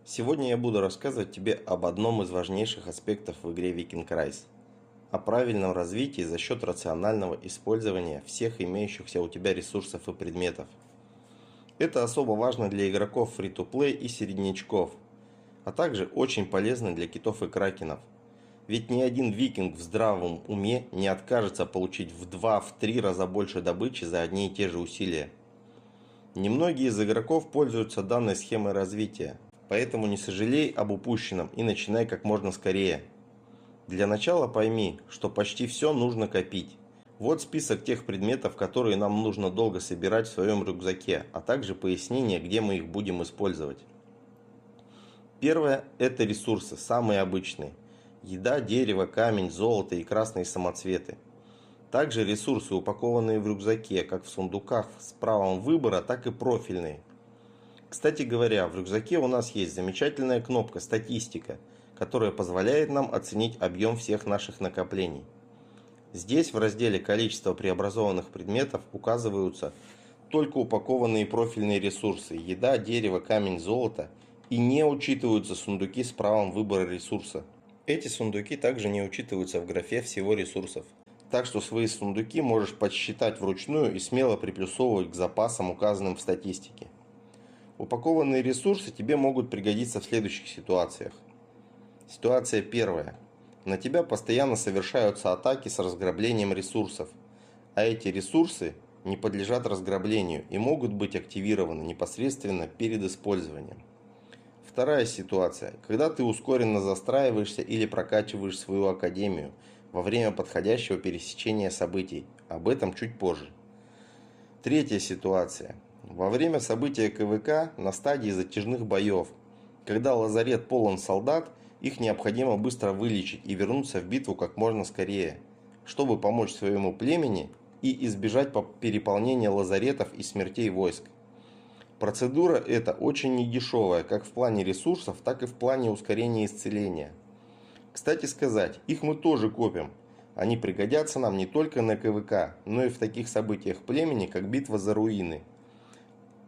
Сегодня я буду рассказывать тебе об одном из важнейших аспектов в игре Viking Rise. О правильном развитии за счет рационального использования всех имеющихся у тебя ресурсов и предметов. Это особо важно для игроков free-to-play и середнячков, а также очень полезно для китов и кракенов. Ведь ни один викинг в здравом уме не откажется получить в 2-3 раза больше добычи за одни и те же усилия. Немногие из игроков пользуются данной схемой развития, поэтому не сожалей об упущенном и начинай как можно скорее. Для начала пойми, что почти все нужно копить. Вот список тех предметов, которые нам нужно долго собирать в своем рюкзаке, а также пояснение, где мы их будем использовать. Первое – это ресурсы, самые обычные. Еда, дерево, камень, золото и красные самоцветы. Также ресурсы, упакованные в рюкзаке, как в сундуках с правом выбора, так и профильные. Кстати говоря, в рюкзаке у нас есть замечательная кнопка «Статистика», которая позволяет нам оценить объем всех наших накоплений. Здесь в разделе «Количество преобразованных предметов» указываются только упакованные профильные ресурсы – еда, дерево, камень, золото, и не учитываются сундуки с правом выбора ресурса. Эти сундуки также не учитываются в графе всего ресурсов. Так что свои сундуки можешь подсчитать вручную и смело приплюсовывать к запасам, указанным в статистике. Упакованные ресурсы тебе могут пригодиться в следующих ситуациях. Ситуация первая. На тебя постоянно совершаются атаки с разграблением ресурсов, а эти ресурсы не подлежат разграблению и могут быть активированы непосредственно перед использованием. Вторая ситуация. Когда ты ускоренно застраиваешься или прокачиваешь свою академию во время подходящего пересечения событий. Об этом чуть позже. Третья ситуация. Во время события КВК на стадии затяжных боев. Когда лазарет полон солдат, их необходимо быстро вылечить и вернуться в битву как можно скорее, чтобы помочь своему племени и избежать переполнения лазаретов и смертей войск. Процедура эта очень недешевая, как в плане ресурсов, так и в плане ускорения исцеления. Кстати сказать, их мы тоже копим. Они пригодятся нам не только на КВК, но и в таких событиях племени, как битва за руины.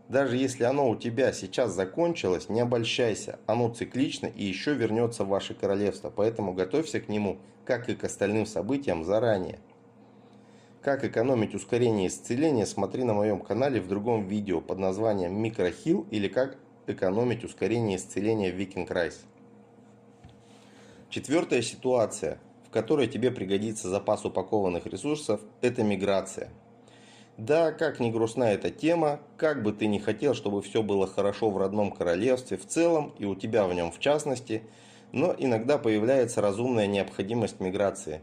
Даже если оно у тебя сейчас закончилось, не обольщайся, оно циклично и еще вернется в ваше королевство, поэтому готовься к нему, как и к остальным событиям, заранее. Как экономить ускорение исцеления, смотри на моем канале в другом видео под названием «Микрохил» или «Как экономить ускорение исцеления в Viking Rise». Четвертая ситуация, в которой тебе пригодится запас упакованных ресурсов, это миграция. Да, как ни грустна эта тема, как бы ты ни хотел, чтобы все было хорошо в родном королевстве в целом и у тебя в нем в частности, но иногда появляется разумная необходимость миграции.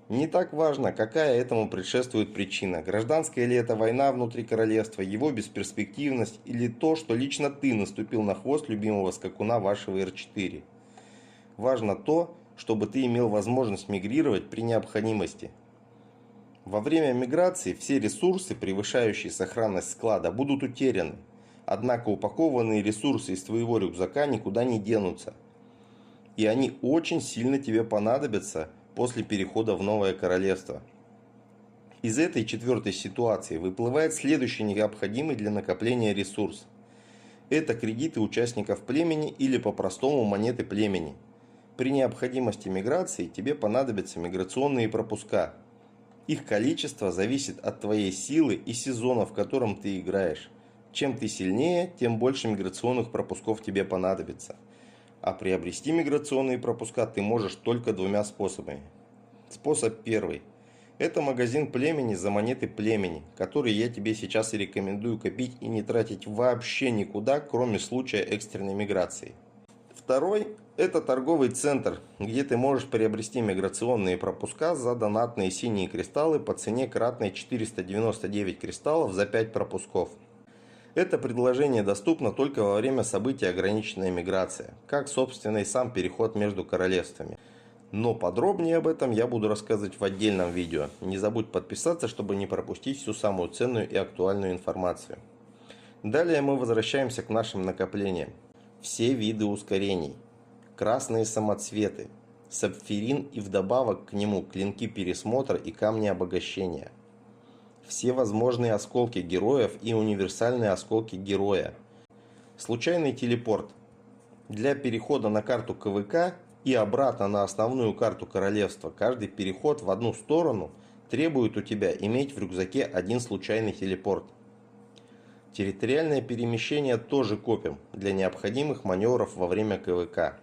Не так важно, какая этому предшествует причина, гражданская ли это война внутри королевства, его бесперспективность или то, что лично ты наступил на хвост любимого скакуна вашего R4. Важно то, чтобы ты имел возможность мигрировать при необходимости. Во время миграции все ресурсы, превышающие сохранность склада, будут утеряны. Однако упакованные ресурсы из твоего рюкзака никуда не денутся. И они очень сильно тебе понадобятся после перехода в новое королевство. Из этой четвертой ситуации выплывает следующий необходимый для накопления ресурс. Это кредиты участников племени или по-простому монеты племени. При необходимости миграции тебе понадобятся миграционные пропуска. Их количество зависит от твоей силы и сезона, в котором ты играешь. Чем ты сильнее, тем больше миграционных пропусков тебе понадобится. А приобрести миграционные пропуска ты можешь только двумя способами. Способ первый. Это магазин племени за монеты племени, которые я тебе сейчас и рекомендую копить и не тратить вообще никуда, кроме случая экстренной миграции. Второй – это торговый центр, где ты можешь приобрести миграционные пропуска за донатные синие кристаллы по цене кратной 499 кристаллов за 5 пропусков. Это предложение доступно только во время события ограниченная миграция, как собственно и сам переход между королевствами. Но подробнее об этом я буду рассказывать в отдельном видео. Не забудь подписаться, чтобы не пропустить всю самую ценную и актуальную информацию. Далее мы возвращаемся к нашим накоплениям. Все виды ускорений, красные самоцветы, сапфирин и вдобавок к нему клинки пересмотра и камни обогащения. Все возможные осколки героев и универсальные осколки героя. Случайный телепорт. Для перехода на карту КВК и обратно на основную карту королевства каждый переход в одну сторону требует у тебя иметь в рюкзаке один случайный телепорт. Территориальное перемещение тоже копим для необходимых маневров во время КВК.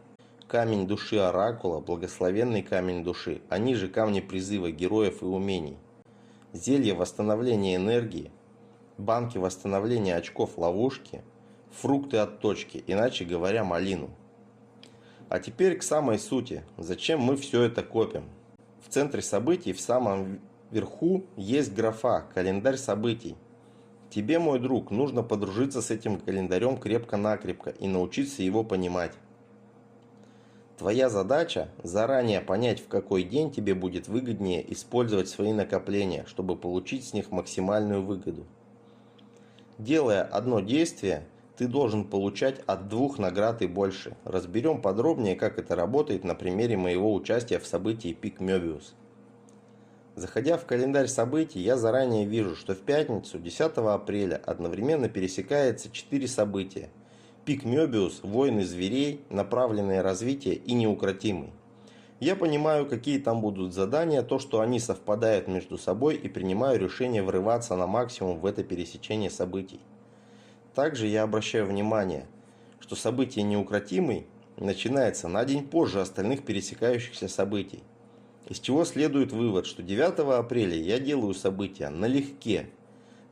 Камень души Оракула, благословенный камень души, они же камни призыва героев и умений. Зелье восстановления энергии, банки восстановления очков ловушки, фрукты от точки, иначе говоря, малину. А теперь к самой сути. Зачем мы все это копим? В центре событий в самом верху есть графа «Календарь событий». Тебе, мой друг, нужно подружиться с этим календарем крепко-накрепко и научиться его понимать. Твоя задача – заранее понять, в какой день тебе будет выгоднее использовать свои накопления, чтобы получить с них максимальную выгоду. Делая одно действие, ты должен получать от 2 наград и больше. Разберем подробнее, как это работает на примере моего участия в событии Пик Мёбиус. Заходя в календарь событий, я заранее вижу, что в пятницу, 10 апреля, одновременно пересекается 4 события. Пик Мёбиус, Войны зверей, Направленное развитие и Неукротимый. Я понимаю, какие там будут задания, то, что они совпадают между собой, и принимаю решение врываться на максимум в это пересечение событий. Также я обращаю внимание, что событие Неукротимый начинается на день позже остальных пересекающихся событий. Из чего следует вывод, что 9 апреля я делаю события налегке,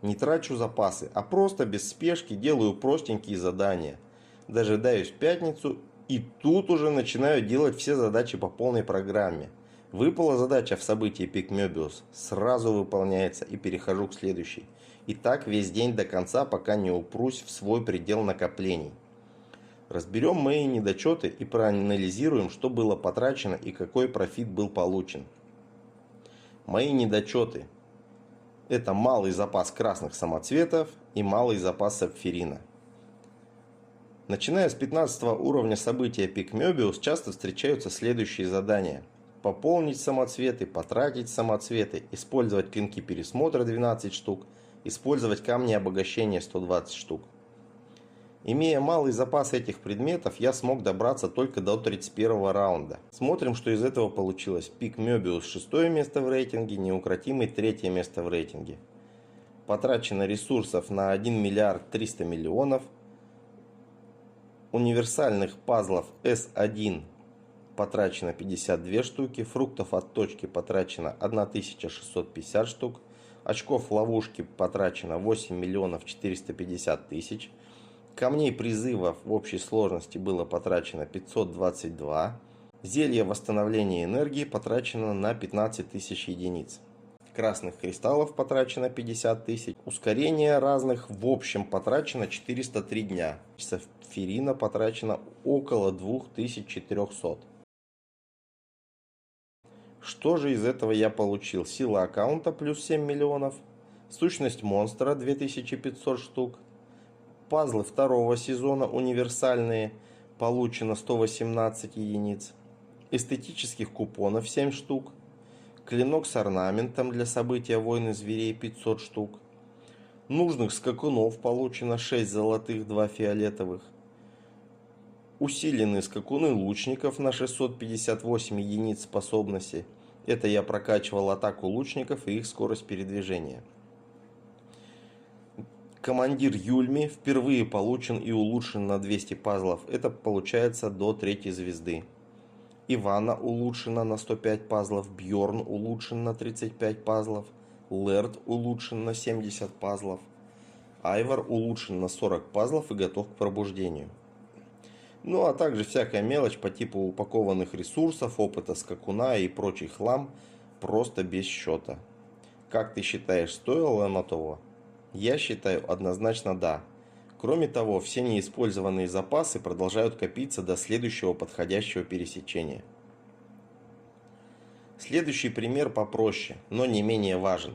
не трачу запасы, а просто без спешки делаю простенькие задания. Дожидаюсь пятницу и тут уже начинаю делать все задачи по полной программе. Выпала задача в событии Пик Мёбиус, сразу выполняется и перехожу к следующей. И так весь день до конца, пока не упрусь в свой предел накоплений. Разберем мои недочеты и проанализируем, что было потрачено и какой профит был получен. Мои недочеты – это малый запас красных самоцветов и малый запас сапфирина. Начиная с 15 уровня события Пик Мёбиус часто встречаются следующие задания. Пополнить самоцветы, потратить самоцветы, использовать клинки пересмотра 12 штук, использовать камни обогащения 120 штук. Имея малый запас этих предметов, я смог добраться только до 31 раунда. Смотрим, что из этого получилось. Пик Мёбиус 6 место в рейтинге, Неукротимый 3 место в рейтинге. Потрачено ресурсов на 1 миллиард 300 миллионов. Универсальных пазлов S1 потрачено 52 штуки. Фруктов от точки потрачено 1650 штук. Очков ловушки потрачено 8 миллионов 450 тысяч. Камней призыва в общей сложности было потрачено 522. Зелье восстановления энергии потрачено на 15 тысяч единиц. Красных кристаллов потрачено 50 тысяч. Ускорения разных в общем потрачено 403 дня. Сапфирина потрачено около 2400. Что же из этого я получил? Сила аккаунта плюс 7 миллионов. Сущность монстра 2500 штук. Пазлы второго сезона универсальные, получено 118 единиц. Эстетических купонов 7 штук. Клинок с орнаментом для события Войны зверей 500 штук. Нужных скакунов получено 6 золотых, 2 фиолетовых. Усиленные скакуны лучников на 658 единиц способности. Это я прокачивал атаку лучников и их скорость передвижения. Командир Юльми впервые получен и улучшен на 200 пазлов. Это получается до 3 звезды. Ивана улучшена на 105 пазлов. Бьорн улучшен на 35 пазлов. Лэрд улучшен на 70 пазлов. Айвар улучшен на 40 пазлов и готов к пробуждению. Ну а также всякая мелочь по типу упакованных ресурсов, опыта скакуна и прочий хлам просто без счета. Как ты считаешь, стоило оно того? Я считаю, однозначно да. Кроме того, все неиспользованные запасы продолжают копиться до следующего подходящего пересечения. Следующий пример попроще, но не менее важен.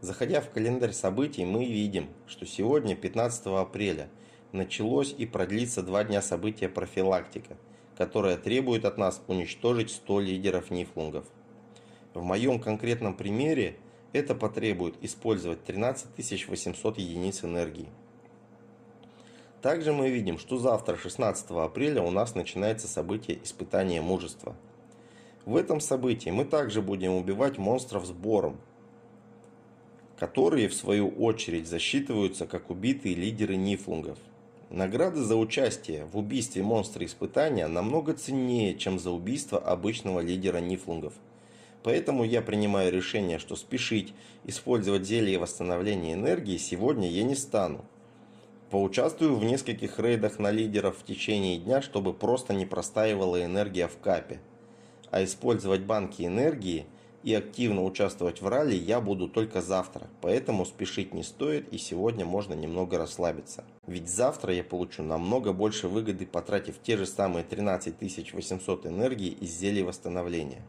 Заходя в календарь событий, мы видим, что сегодня, 15 апреля, началось и продлится 2 дня события профилактика, которое требует от нас уничтожить 100 лидеров нифлунгов. В моем конкретном примере это потребует использовать 13 800 единиц энергии. Также мы видим, что завтра, 16 апреля, у нас начинается событие испытания мужества. В этом событии мы также будем убивать монстров с бором, которые в свою очередь засчитываются как убитые лидеры нифлунгов. Награды за участие в убийстве монстра испытания намного ценнее, чем за убийство обычного лидера нифлунгов. Поэтому я принимаю решение, что спешить использовать зелье восстановления энергии сегодня я не стану. Поучаствую в нескольких рейдах на лидеров в течение дня, чтобы просто не простаивала энергия в капе. А использовать банки энергии и активно участвовать в ралли я буду только завтра, поэтому спешить не стоит и сегодня можно немного расслабиться. Ведь завтра я получу намного больше выгоды, потратив те же самые 13 800 энергии из зелий восстановления.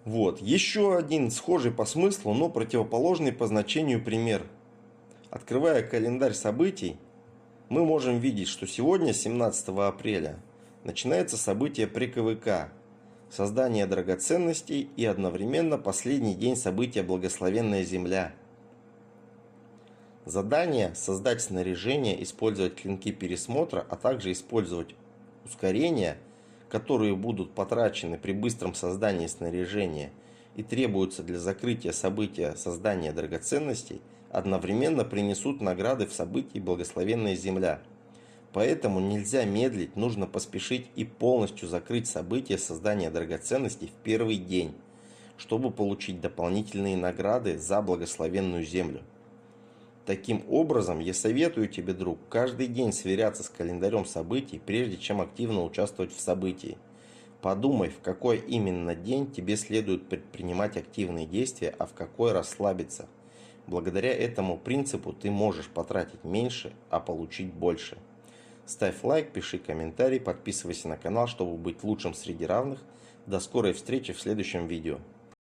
Вот, еще один схожий по смыслу, но противоположный по значению пример. Открывая календарь событий, мы можем видеть, что сегодня, 17 апреля, начинается событие ПреКВК. Создание драгоценностей и одновременно последний день события Благословенная Земля. Задание создать снаряжение, использовать клинки пересмотра, а также использовать ускорения, которые будут потрачены при быстром создании снаряжения и требуются для закрытия события создания драгоценностей, одновременно принесут награды в событии Благословенная Земля. Поэтому нельзя медлить, нужно поспешить и полностью закрыть событие создания драгоценностей в первый день, чтобы получить дополнительные награды за Благословенную Землю. Таким образом, я советую тебе, друг, каждый день сверяться с календарем событий, прежде чем активно участвовать в событии. Подумай, в какой именно день тебе следует предпринимать активные действия, а в какой расслабиться. Благодаря этому принципу ты можешь потратить меньше, а получить больше. Ставь лайк, пиши комментарий, подписывайся на канал, чтобы быть лучшим среди равных. До скорой встречи в следующем видео.